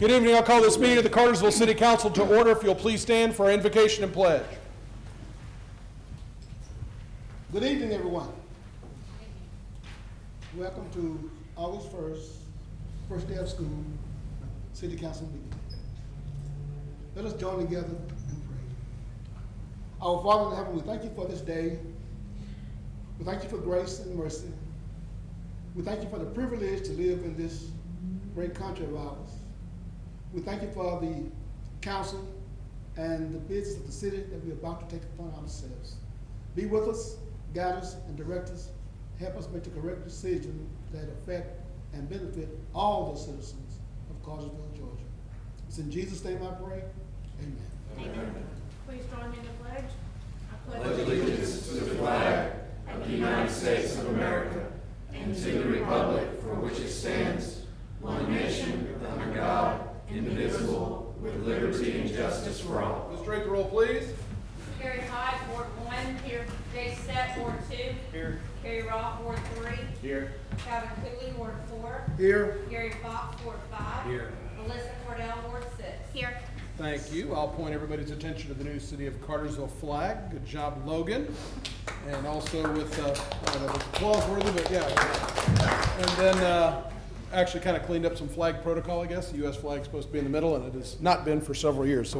Good evening. I'll call this meeting of the Cartersville City Council to order. If you'll please stand for our invocation and pledge. Good evening, everyone. Welcome to August 1st, first day of school, City Council meeting. Let us join together and pray. Our Father in heaven, we thank you for this day. We thank you for grace and mercy. We thank you for the privilege to live in this great country of ours. We thank you for the council and the business of the city that we're about to take upon ourselves. Be with us, guide us, and direct us. Help us make the correct decision that affect and benefit all the citizens of Cartersville, Georgia. It's in Jesus' name I pray. Amen. Amen. Please join me in the pledge. I pledge allegiance to the flag of the United States of America and to the republic for which it stands, one nation, under God, indivisible, with liberty and justice for all. Let's straight the roll, please. Carrie Hyde, Ward 1. Here. Jay Step, Ward 2. Here. Carrie Roth, Ward 3. Here. Calvin Cooley, Ward 4. Here. Gary Fox, Ward 5. Here. Melissa Cordell, Ward 6. Here. Thank you. I'll point everybody's attention to the new City of Cartersville flag. Good job, Logan. And also with, I don't know if it's applause worthy, but yeah. And then actually kind of cleaned up some flag protocol, I guess. The U.S. flag's supposed to be in the middle, and it has not been for several years, so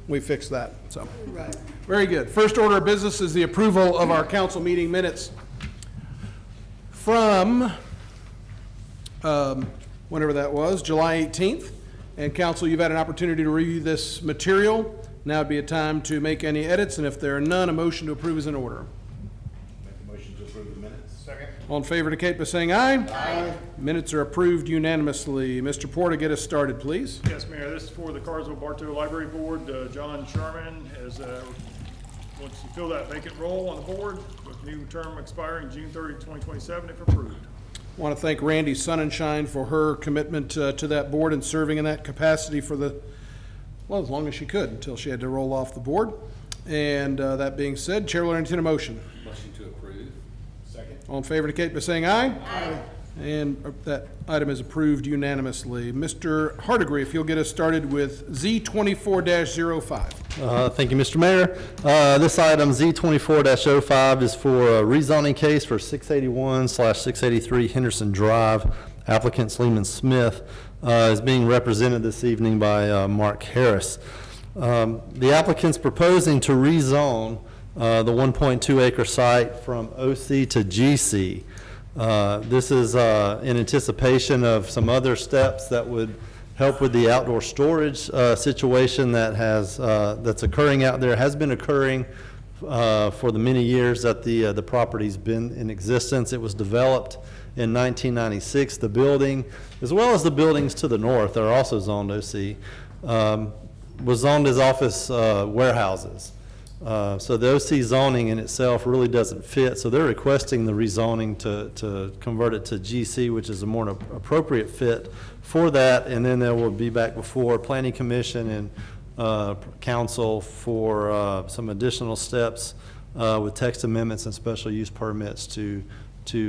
we fixed that. So, Right. Very good. First order of business is the approval of our council meeting minutes from whenever that was, July 18th. And council, you've had an opportunity to review this material. Now would be a time to make any edits, and if there are none, a motion to approve is in order. Make a motion to approve the minutes. Second. All in favor indicate by saying aye. Aye. Minutes are approved unanimously. Mr. Porter, get us started, please. Yes, Mayor. This is for the Cartersville Bartow Library Board. John Sherman has wants to fill that vacant role on the board with new term expiring June 30, 2027, if approved. I want to thank Randy Sonnenschein for her commitment to that board and serving in that capacity for as long as she could until she had to roll off the board. And that being said, Chair will entertain a motion. Motion to approve. Second. All in favor indicate by saying aye. Aye. And that item is approved unanimously. Mr. Hardigree, if you'll get us started with Z24-05. Thank you, Mr. Mayor. This item, Z24-05, is for a rezoning case for 681/683 Henderson Drive. Applicant Sleeman Smith is being represented this evening by Mark Harris. The applicant's proposing to rezone the 1.2 acre site from OC to GC. This is in anticipation of some other steps that would help with the outdoor storage situation that's occurring out there, has been occurring for the many years that the property's been in existence. It was developed in 1996. The building, as well as the buildings to the north, that are also zoned OC, was zoned as office warehouses. So the OC zoning in itself really doesn't fit, so they're requesting the rezoning to convert it to GC, which is a more appropriate fit for that, and then they will be back before Planning Commission and Council for some additional steps with text amendments and special use permits to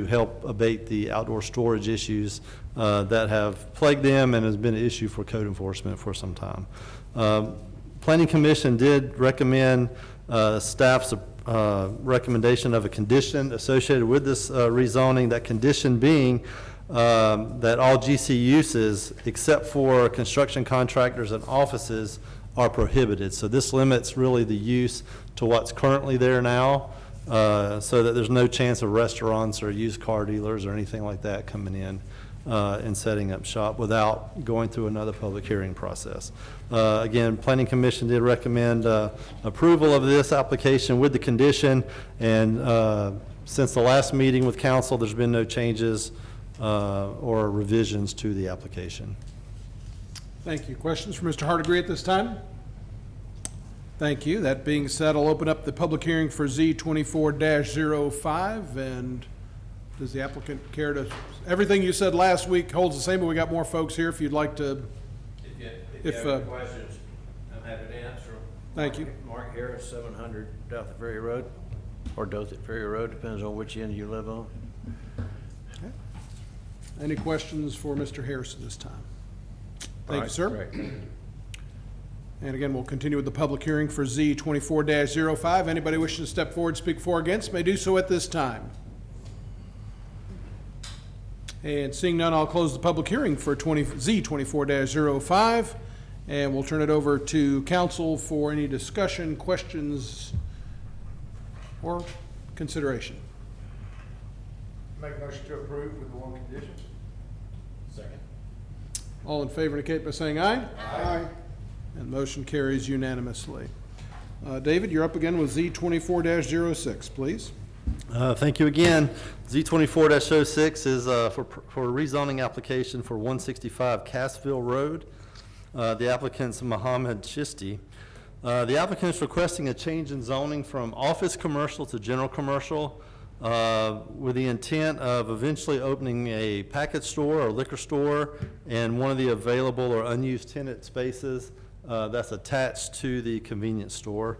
help abate the outdoor storage issues that have plagued them and has been an issue for code enforcement for some time. Planning Commission did recommend staff's recommendation of a condition associated with this rezoning, that condition being that all GC uses except for construction contractors and offices are prohibited. So this limits really the use to what's currently there now, so that there's no chance of restaurants or used car dealers or anything like that coming in and setting up shop without going through another public hearing process. Again, Planning Commission did recommend approval of this application with the condition, and since the last meeting with council, there's been no changes or revisions to the application. Thank you. Questions for Mr. Hardigree at this time? Thank you. That being said, I'll open up the public hearing for Z24-05, and does the applicant care to, everything you said last week holds the same, but we got more folks here if you'd like to. If you have any questions, I'm happy to answer them. Thank you. Mark Harris, 700 Dothan Ferry Road, or Dothan Ferry Road, depends on which end you live on. Okay. Any questions for Mr. Harris at this time? Thank you, sir. Great. And again, we'll continue with the public hearing for Z 24-05. Anybody wishing to step forward, speak for or against, may do so at this time. And seeing none, I'll close the public hearing for Z 24-05, and we'll turn it over to council for any discussion, questions, or consideration. Make a motion to approve with the one condition. Second. All in favor indicate by saying aye. Aye. And motion carries unanimously. David, you're up again with Z 24-06, please. Thank you again. Z24-06 is for a rezoning application for 165 Cartersville Road. The applicant's Mohammed Chisti. The applicant is requesting a change in zoning from office commercial to general commercial with the intent of eventually opening a package store or liquor store and one of the available or unused tenant spaces that's attached to the convenience store.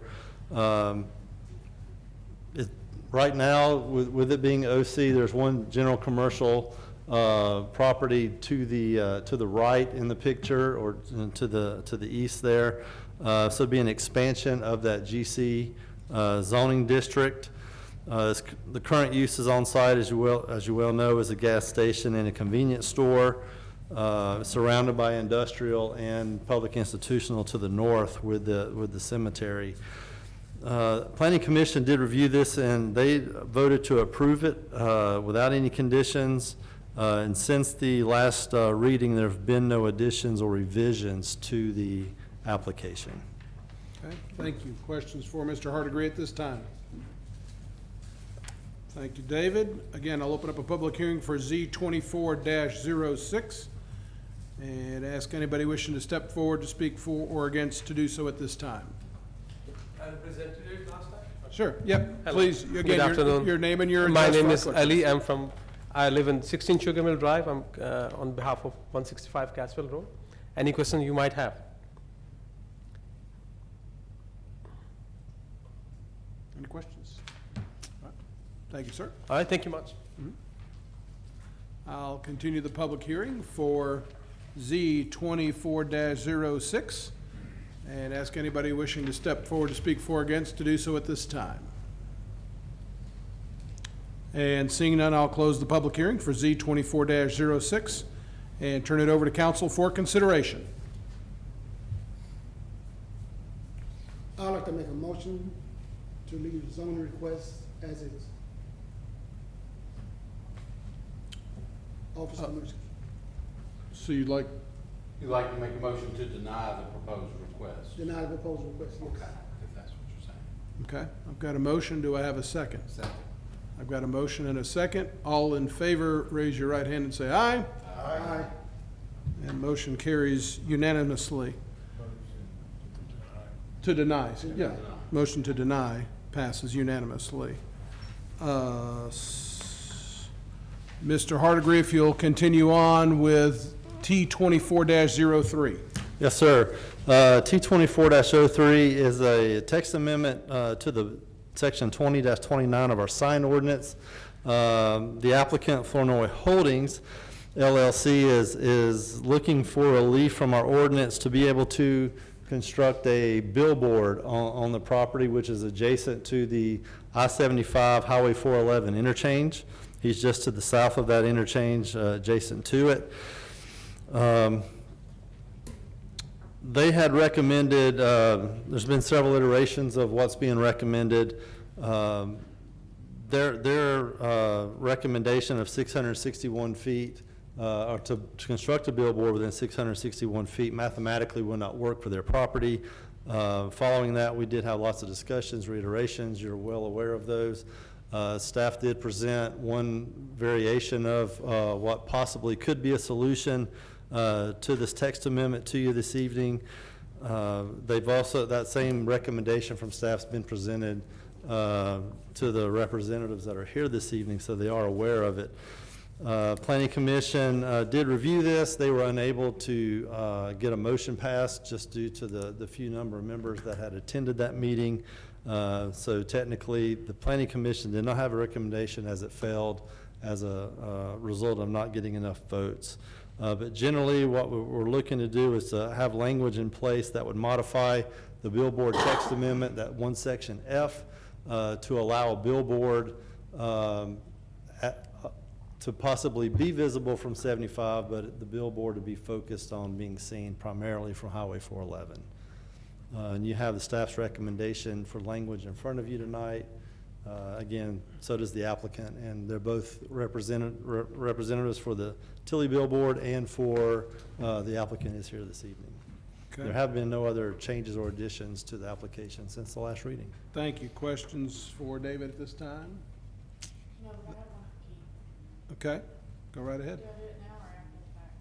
Right now, with it being OC, there's one general commercial property to the right in the picture, or to the east there. So it'd be an expansion of that GC zoning district. The current uses on site, as you well know, is a gas station and a convenience store, surrounded by industrial and public institutional to the north with the cemetery. Planning Commission did review this, and they voted to approve it without any conditions. And since the last reading, there have been no additions or revisions to the application. Okay, thank you. Questions for Mr. Hardigree at this time? Thank you, David. Again, I'll open up a public hearing for Z 24-06 and ask anybody wishing to step forward to speak for or against to do so at this time. I presented it last time. Sure, yep, Hello. please, Good again, afternoon. your name and your My address name for is our clerk. Ali. I live in 16 Sugar Mill Drive. I'm on behalf of 165 Cartersville Road. Any question you might have? Any questions? All right. Thank you, sir. All right, thank you much. I'll continue the public hearing for Z 24-06 and ask anybody wishing to step forward to speak for or against to do so at this time. And seeing none, I'll close the public hearing for Z 24-06 and turn it over to council for consideration. I'd like to make a motion to leave zoning requests as is. Office commercial. So you'd like, You'd like to make a motion to deny the proposed request? Deny the proposed request, yes. Okay, if that's what you're saying. okay, I've got a motion. Do I have a second? Second. I've got a motion and a second. All in favor, raise your right hand and say aye. Aye. And motion carries unanimously. To deny, yeah. Motion to deny passes unanimously. Mr. Hardigree, if you'll continue on with T 24-03. Yes, sir. T24-03 is a text amendment to the section 20-29 of our sign ordinance. The applicant, Flournoy Holdings LLC, is looking for relief from our ordinance to be able to construct a billboard on the property, which is adjacent to the I-75 Highway 411 interchange. He's just to the south of that interchange, adjacent to it. They had recommended, there's been several iterations of what's being recommended. Their recommendation of 661 feet, or to construct a billboard within 661 feet mathematically will not work for their property. Following that, we did have lots of discussions, reiterations. You're well aware of those. Staff did present one variation of what possibly could be a solution to this text amendment to you this evening. They've also, that same recommendation from staff's been presented to the representatives that are here this evening, so they are aware of it. Planning Commission did review this. They were unable to get a motion passed just due to the few number of members that had attended that meeting. So technically, the Planning Commission did not have a recommendation as it failed as a result of not getting enough votes. But generally, what we're looking to do is to have language in place that would modify the billboard text amendment, that one section F, to allow a billboard to possibly be visible from 75, but the billboard to be focused on being seen primarily from Highway 411. And you have the staff's recommendation for language in front of you tonight. Again, so does the applicant, and they're both representatives for the Tilly billboard and for the applicant is here this evening. Okay. There have been no other changes or additions to the application since the last reading. Thank you. Questions for David at this time? No, but I have one for Keith. Okay, go right ahead. Do I do it now or after the fact?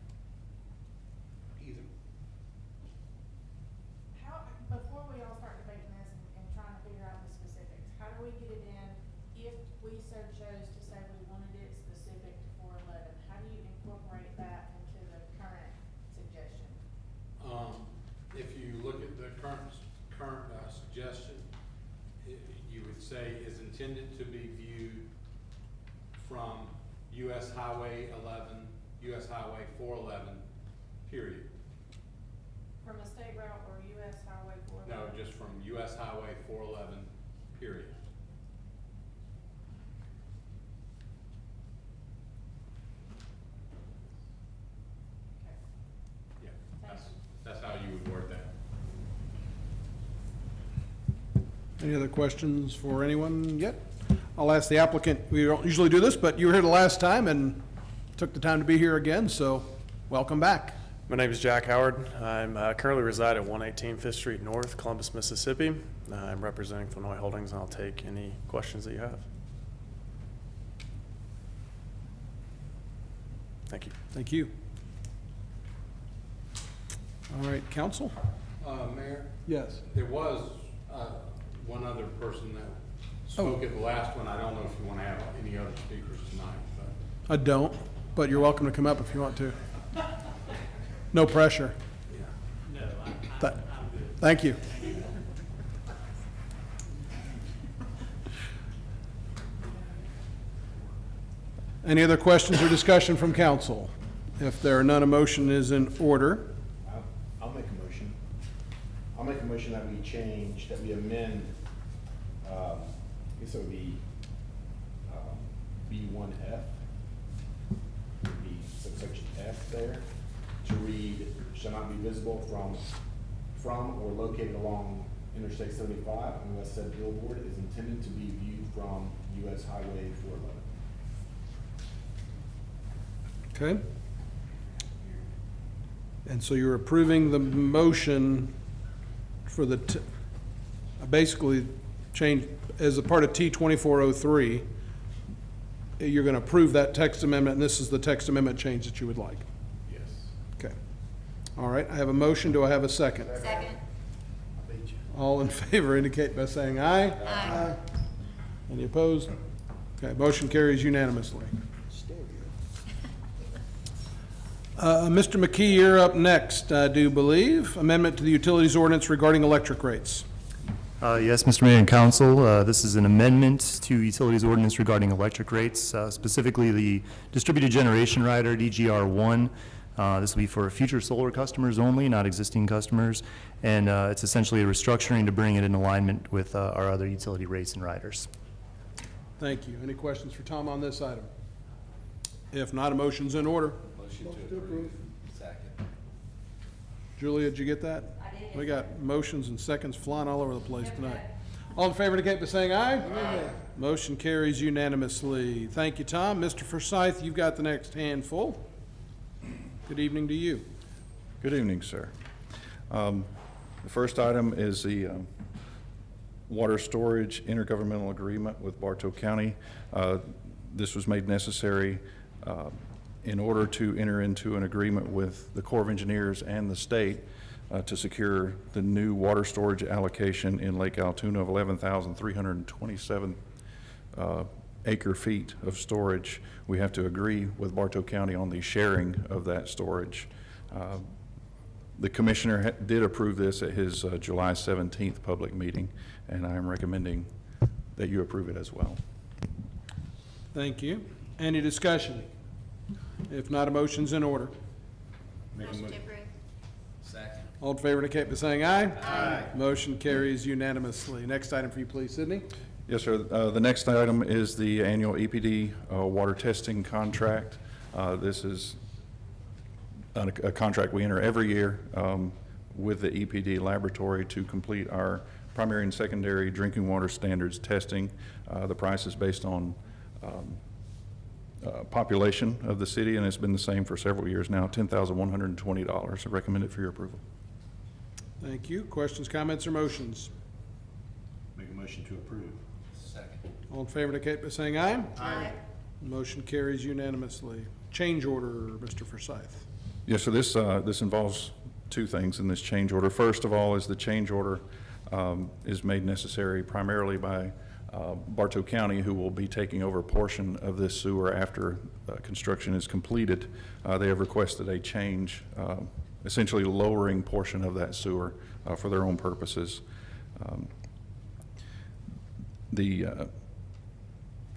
Either. How, before we all start debating this and trying to figure out the specifics, how do we get it in if we so chose to say we wanted it specific to 411? How do you incorporate that into the current suggestion? If you look at the current suggestion, you would say is intended to be viewed from US Highway 11, US Highway 411, period. From a state route or US Highway 411? No, just from US Highway 411, period. Okay. Yeah, Thank you. that's how you would word that. Any other questions for anyone yet? I'll ask the applicant, we don't usually do this, but you were here the last time and took the time to be here again, so welcome back. My name is Jack Howard. I'm currently reside at 118 5th Street North, Columbus, Mississippi. I'm representing Illinois Holdings, and I'll take any questions that you have. Thank you. Thank you. All right, counsel? Mayor? Yes. There was one other person that spoke at the last one. I don't know if you want to have any other speakers tonight, but. I don't, but you're welcome to come up if you want to. No pressure. Yeah. Thank you. Any other questions or discussion from council? If there are none, a motion is in order. I'll make a motion. I'll make a motion that we change, that we amend, I guess it would be, B1F, would be subsection F there, to read, shall not be visible from or located along Interstate 75 unless said billboard is intended to be viewed from US Highway 411. Okay. And so you're approving the motion for the, basically change, as a part of T2403, you're going to approve that text amendment, and this is the text amendment change that you would like. Yes. Okay. All right, I have a motion. Do I have a second? Second. I beat you. All in favor indicate by saying aye. Aye. Any opposed? Okay, motion carries unanimously. Mr. McKee, you're up next, I do believe. Amendment to the utilities ordinance regarding electric rates. Yes, Mr. Mayor and Council, this is an amendment to utilities ordinance regarding electric rates, specifically the distributed generation rider, DGR1. This will be for future solar customers only, not existing customers, and it's essentially a restructuring to bring it in alignment with our other utility rates and riders. Thank you. Any questions for Tom on this item? If not, a motion's in order. Motion to approve. Second. Julia, did you get that? I did. We got motions and seconds flying all over the place tonight. All in favor indicate by saying aye. Aye. Motion carries unanimously. Thank you, Tom. Mr. Forsyth, you've got the next handful. Good evening to you. Good evening, sir. The first item is the water storage intergovernmental agreement with Bartow County. This was made necessary in order to enter into an agreement with the Corps of Engineers and the state to secure the new water storage allocation in Lake Altoona of 11,327 acre feet of storage. We have to agree with Bartow County on the sharing of that storage. The commissioner did approve this at his July 17th public meeting, and I am recommending that you approve it as well. Thank you. Any discussion? If not, a motion's in order. Motion to approve. Second. All in favor indicate by saying aye. Aye. Motion carries unanimously. Next item for you, please, Sydney. Yes, sir. The next item is the annual EPD water testing contract. This is a contract we enter every year with the EPD laboratory to complete our primary and secondary drinking water standards testing. The price is based on population of the city, and it's been the same for several years now, $10,120. I recommend it for your approval. Thank you. Questions, comments, or motions? Make a motion to approve. Second. All in favor indicate by saying aye. Aye. Motion carries unanimously. Change order, Mr. Forsyth. Yes, so this involves two things in this change order. First of all is the change order is made necessary primarily by Bartow County, who will be taking over a portion of this sewer after construction is completed. They have requested a change, essentially lowering portion of that sewer for their own purposes. The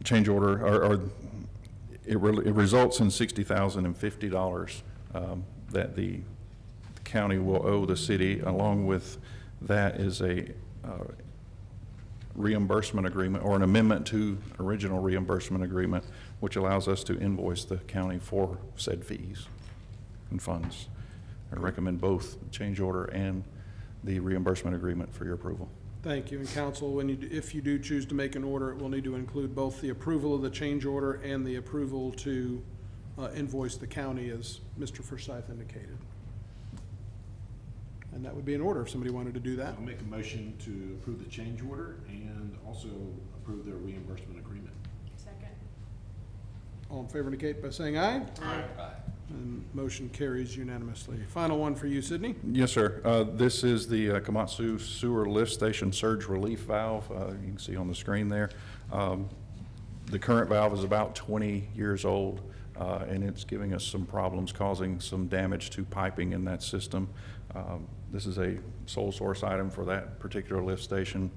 change order, it results in $60,050 that the county will owe the city. Along with that is a reimbursement agreement, or an amendment to original reimbursement agreement, which allows us to invoice the county for said fees and funds. I recommend both the change order and the reimbursement agreement for your approval. Thank you. And council, when you, if you do choose to make an order, it will need to include both the approval of the change order and the approval to invoice the county, as Mr. Forsyth indicated. And that would be in order if somebody wanted to do that. I'll make a motion to approve the change order and also approve their reimbursement agreement. Second. All in favor indicate by saying aye. Aye. And motion carries unanimously. Final one for you, Sydney. Yes, sir. This is the Komatsu Sewer Lift Station Surge Relief Valve. You can see on the screen there. The current valve is about 20 years old, and it's giving us some problems, causing some damage to piping in that system. This is a sole source item for that particular lift station.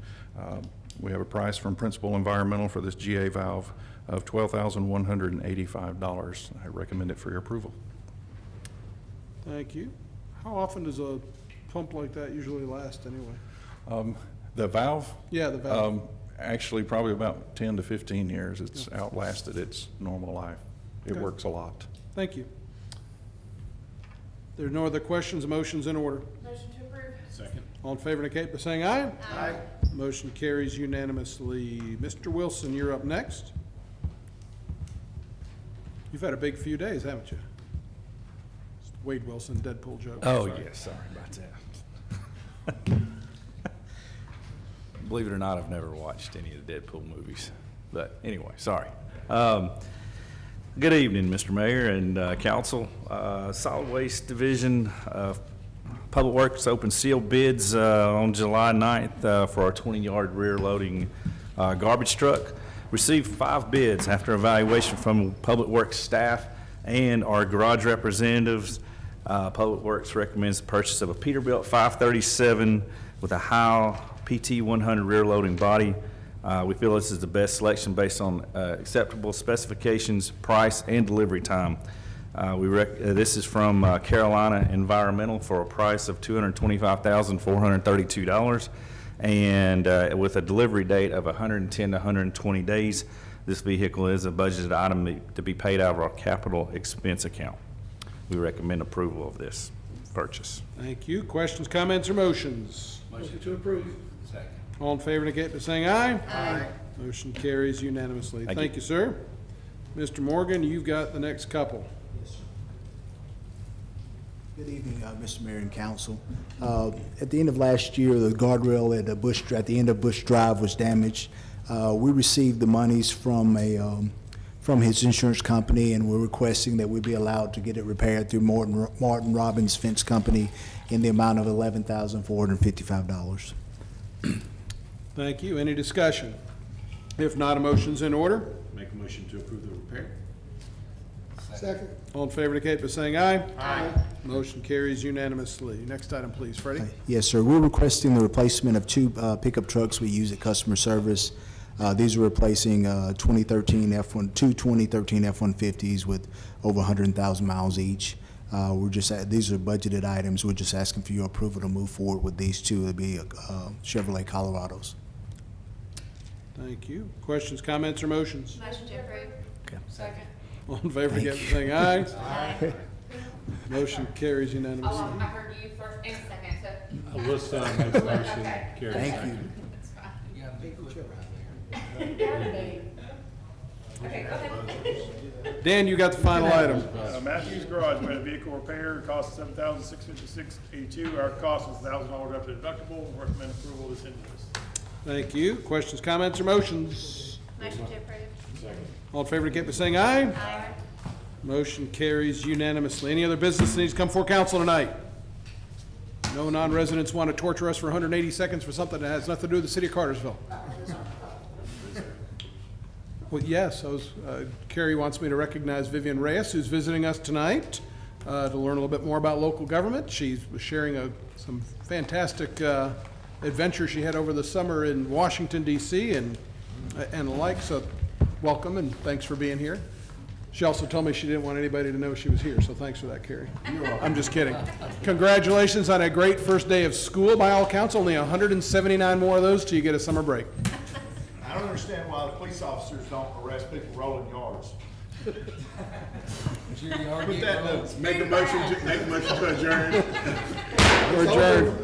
We have a price from Principal Environmental for this GA valve of $12,185. I recommend it for your approval. Thank you. How often does a pump like that usually last anyway? The valve? Yeah, the valve. Actually, probably about 10 to 15 years. It's outlasted its normal life. It Okay. works a lot. Thank you. There are no other questions, motions in order. Motion to approve. Second. All in favor indicate by saying aye. Aye. Motion carries unanimously. Mr. Wilson, you're up next. You've had a big few days, haven't you? It's Wade Wilson, Deadpool joke. Oh, Sorry. yes, sorry about that. Believe it or not, I've never watched any of the Deadpool movies. But anyway, sorry. Good evening, Mr. Mayor and council. Solid Waste Division Public Works opened sealed bids on July 9th for our 20-yard rear loading garbage truck. Received 5 bids after evaluation from Public Works staff and our garage representatives. Public Works recommends the purchase of a Peterbilt 537 with a Howe PT 100 rear loading body. We feel this is the best selection based on acceptable specifications, price, and delivery time. This is from Carolina Environmental for a price of $225,432, and with a delivery date of 110 to 120 days. This vehicle is a budgeted item to be paid out of our capital expense account. We recommend approval of this purchase. Thank you. Questions, comments, or motions? Motion to approve. Second. All in favor indicate by saying aye. Aye. Motion carries unanimously. Thank you, sir. Mr. Morgan, you've got the next couple. Good evening, Mr. Mayor and Council. At the end of last year, the guardrail at the end of Bush Drive was damaged. We received the monies from his insurance company, and we're requesting that we be allowed to get it repaired through Martin Robbins Fence Company in the amount of $11,455. Thank you. Any discussion? If not, a motion's in order. Make a motion to approve the repair. Second. All in favor indicate by saying aye. Aye. Motion carries unanimously. Next item, please, Freddie. Yes, sir. We're requesting the replacement of 2 pickup trucks we use at customer service. These are replacing 2013 two 2013 F-150s with over 100,000 miles each. These are budgeted items. We're just asking for your approval to move forward with these two. It'll be Chevrolet Colorados. Thank you. Questions, comments, or motions? Motion to approve. Second. All in favor, get saying aye. Aye. Motion carries unanimously. Oh, I heard you first and second, so. Alyssa makes a motion, Okay. Carrie Thank second. you. It's fine. Okay, go ahead. Dan, you got the final item. Matthews Garage, we had a vehicle repair, cost $7,656.82. Our cost was $1,000 up to deductible. Recommend approval of this invoice. Thank you. Questions, comments, or motions? Motion to approve. All in favor, get by saying aye. Aye. Motion carries unanimously. Any other business that needs to come before council tonight? No non-residents want to torture us for 180 seconds for something that has nothing to do with the city of Cartersville. Well, yes, Carrie wants me to recognize Vivian Reyes, who's visiting us tonight, to learn a little bit more about local government. She was sharing some fantastic adventure she had over the summer in Washington, D.C. and the like, so welcome and thanks for being here. She also told me she didn't want anybody to know she was here, so thanks for that, Carrie. I'm just kidding. Congratulations on a great first day of school. By all counts, only 179 more of those till you get a summer break. I don't understand why the police officers don't arrest people rolling yards. Put that note. Make a motion to adjourn. We're adjourned.